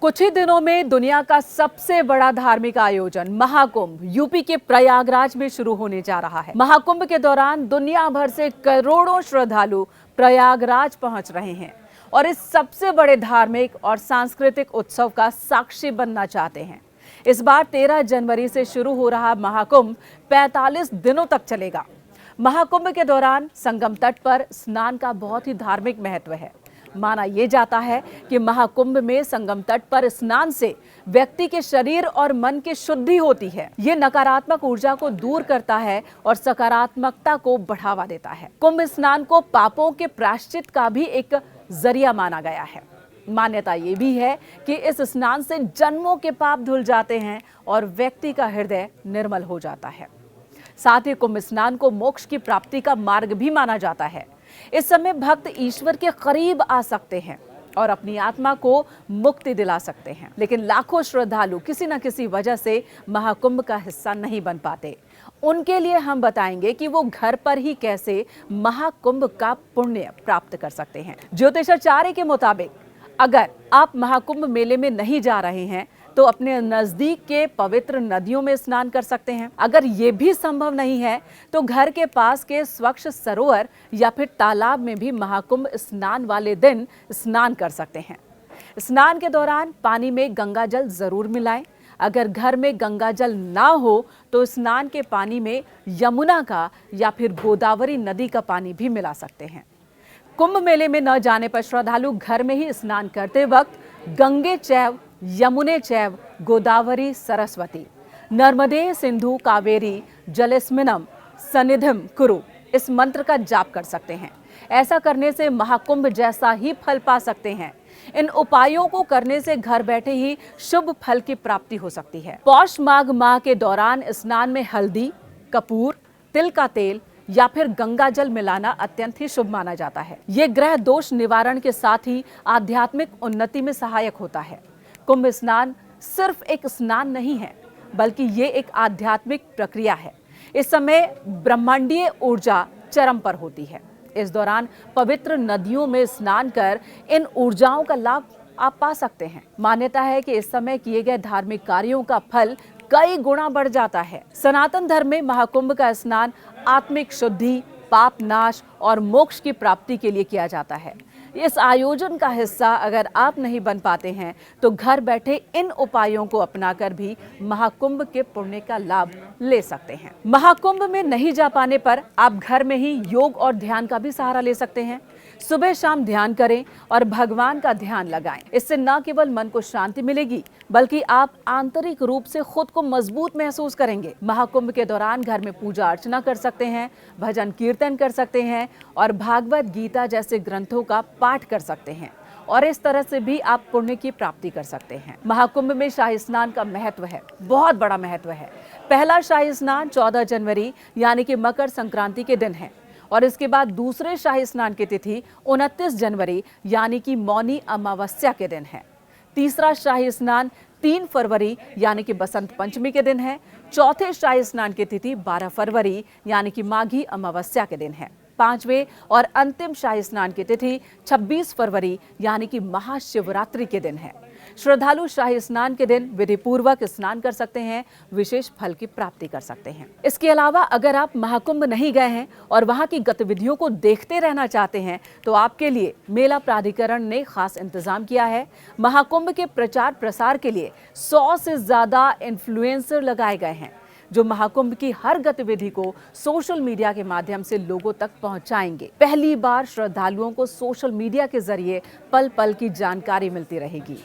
कुछ ही दिनों में दुनिया का सबसे बड़ा धार्मिक आयोजन महाकुंभ यूपी के प्रयागराज में शुरू होने जा रहा है। महाकुंभ के दौरान दुनिया भर से करोड़ों श्रद्धालु प्रयागराज पहुंच रहे हैं और इस सबसे बड़े धार्मिक और सांस्कृतिक उत्सव का साक्षी बनना चाहते हैं। इस बार 13 जनवरी से शुरू हो रहा महाकुंभ 45 दिनों तक चलेगा। महाकुंभ के दौरान संगम तट पर स्नान का बहुत ही धार्मिक महत्व है। माना यह जाता है कि महाकुंभ में संगम तट पर स्नान से व्यक्ति के शरीर और मन की शुद्धि होती है। ये नकारात्मक ऊर्जा को दूर करता है और सकारात्मकता को बढ़ावा देता है। कुंभ स्नान को पापों के प्रायश्चित का भी एक जरिया माना गया है। मान्यता ये भी है कि इस स्नान से जन्मों के पाप धुल जाते हैं और व्यक्ति का हृदय निर्मल हो जाता है। साथ ही कुंभ स्नान को मोक्ष की प्राप्ति का मार्ग भी माना जाता है। इस समय भक्त ईश्वर के करीब आ सकते हैं और अपनी आत्मा को मुक्ति दिला सकते हैं। लेकिन लाखों श्रद्धालु किसी न किसी वजह से महाकुंभ का हिस्सा नहीं बन पाते। उनके लिए हम बताएंगे कि वो घर पर ही कैसे महाकुंभ का पुण्य प्राप्त कर सकते हैं। ज्योतिषाचार्य के मुताबिक अगर आप महाकुंभ मेले में नहीं जा रहे हैं तो अपने नजदीक के पवित्र नदियों में स्नान कर सकते हैं। अगर ये भी संभव नहीं है तो घर के पास के स्वच्छ सरोवर या फिर तालाब में भी महाकुंभ स्नान वाले दिन स्नान कर सकते हैं। स्नान के दौरान पानी में गंगा जल जरूर मिलाएं। अगर घर में गंगा जल ना हो तो स्नान के पानी में यमुना का या फिर गोदावरी नदी का पानी भी मिला सकते हैं। कुंभ मेले में न जाने पर श्रद्धालु घर में ही स्नान करते वक्त गंगे चैव यमुने चैव गोदावरी सरस्वती नर्मदे सिंधु कावेरी जलेस्मिनम सन्निधिम कुरु इस मंत्र का जाप कर सकते हैं। ऐसा करने से महाकुंभ जैसा ही फल पा सकते हैं। इन उपायों को करने से घर बैठे ही शुभ फल की प्राप्ति हो सकती है। पौष माघ माह के दौरान स्नान में हल्दी, कपूर, तिल का तेल या फिर गंगा जल मिलाना अत्यंत ही शुभ माना जाता है। ये ग्रह दोष निवारण के साथ ही आध्यात्मिक उन्नति में सहायक होता है। कुंभ स्नान सिर्फ एक स्नान नहीं है, बल्कि ये एक आध्यात्मिक प्रक्रिया है। इस समय ब्रह्मांडीय ऊर्जा चरम पर होती है। इस दौरान पवित्र नदियों में स्नान कर इन ऊर्जाओं का लाभ आप पा सकते हैं। मान्यता है कि इस समय किए गए धार्मिक कार्यों का फल कई गुना बढ़ जाता है। सनातन धर्म में महाकुंभ का स्नान आत्मिक शुद्धि, पाप नाश और मोक्ष की प्राप्ति के लिए किया जाता है। इस आयोजन का हिस्सा अगर आप नहीं बन पाते हैं तो घर बैठे इन उपायों को अपनाकर भी महाकुंभ के पुण्य का लाभ ले सकते हैं। महाकुंभ में नहीं जा पाने पर आप घर में ही योग और ध्यान का भी सहारा ले सकते हैं। सुबह शाम ध्यान करें और भगवान का ध्यान लगाएं। इससे न केवल मन को शांति मिलेगी बल्कि आप आंतरिक रूप से खुद को मजबूत महसूस करेंगे। महाकुंभ के दौरान घर में पूजा अर्चना कर सकते हैं, भजन कीर्तन कर सकते हैं और भागवत गीता जैसे ग्रंथों का पाठ कर सकते हैं और इस तरह से भी आप पुण्य की प्राप्ति कर सकते हैं। महाकुंभ में शाही स्नान का महत्व है, बहुत बड़ा महत्व है। पहला शाही स्नान 14 जनवरी यानी कि मकर संक्रांति के दिन है और इसके बाद दूसरे शाही स्नान की तिथि 29 जनवरी यानी कि मौनी अमावस्या के दिन है। तीसरा शाही स्नान 3 फरवरी यानी कि बसंत पंचमी के दिन है। चौथे शाही स्नान की तिथि 12 फरवरी यानी कि माघी अमावस्या के दिन है। पांचवें और अंतिम शाही स्नान की तिथि 26 फरवरी यानी कि महाशिवरात्रि के दिन है। श्रद्धालु शाही स्नान के दिन विधि पूर्वक स्नान कर सकते हैं, विशेष फल की प्राप्ति कर सकते हैं। इसके अलावा अगर आप महाकुंभ नहीं गए हैं और वहां की गतिविधियों को देखते रहना चाहते हैं तो आपके लिए मेला प्राधिकरण ने खास इंतजाम किया है। महाकुंभ के प्रचार प्रसार के लिए 100 से ज्यादा इन्फ्लुएंसर लगाए गए हैं जो महाकुंभ की हर गतिविधि को सोशल मीडिया के माध्यम से लोगों तक पहुंचाएंगे। पहली बार श्रद्धालुओं को सोशल मीडिया के जरिए पल पल की जानकारी मिलती रहेगी।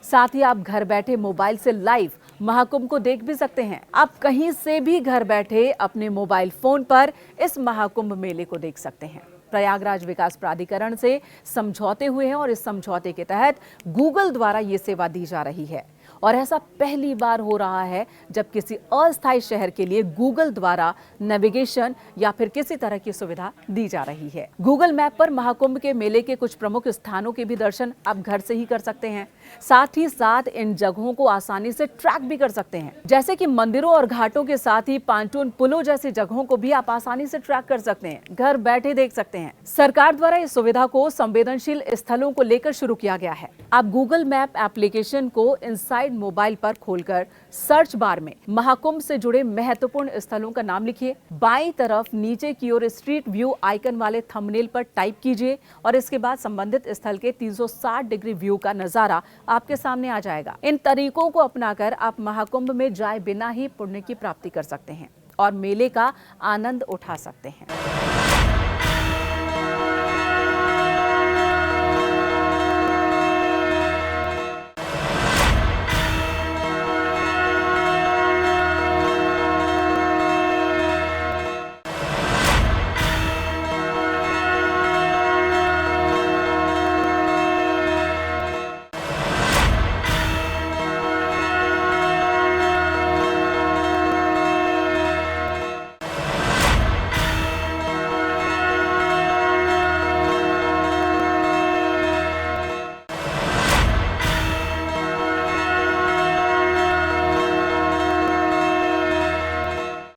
साथ ही आप घर बैठे मोबाइल से लाइव महाकुंभ को देख भी सकते हैं। आप कहीं से भी घर बैठे अपने मोबाइल फोन पर इस महाकुंभ मेले को देख सकते हैं। प्रयागराज विकास प्राधिकरण से समझौते हुए हैं और इस समझौते के तहत गूगल द्वारा ये सेवा दी जा रही है और ऐसा पहली बार हो रहा है जब किसी अस्थायी शहर के लिए गूगल द्वारा नेविगेशन या फिर किसी तरह की सुविधा दी जा रही है। गूगल मैप पर महाकुंभ के मेले के कुछ प्रमुख स्थानों के भी दर्शन आप घर से ही कर सकते हैं। साथ ही साथ इन जगहों को आसानी से ट्रैक भी कर सकते हैं। जैसे कि मंदिरों और घाटों के साथ ही पांटून पुलों जैसी जगहों को भी आप आसानी से ट्रैक कर सकते हैं, घर बैठे देख सकते हैं। सरकार द्वारा इस सुविधा को संवेदनशील स्थलों को लेकर शुरू किया गया है। आप गूगल मैप एप्लीकेशन को इनसाइड मोबाइल पर खोलकर सर्च बार में महाकुंभ से जुड़े महत्वपूर्ण स्थलों का नाम लिखिए। बाईं तरफ नीचे की ओर स्ट्रीट व्यू आइकन वाले थंबनेल पर टाइप कीजिए और इसके बाद संबंधित स्थल के 360 डिग्री व्यू का नजारा आपके सामने आ जाएगा। इन तरीकों को अपनाकर आप महाकुंभ में जाए बिना ही पुण्य की प्राप्ति कर सकते हैं और मेले का आनंद उठा सकते हैं।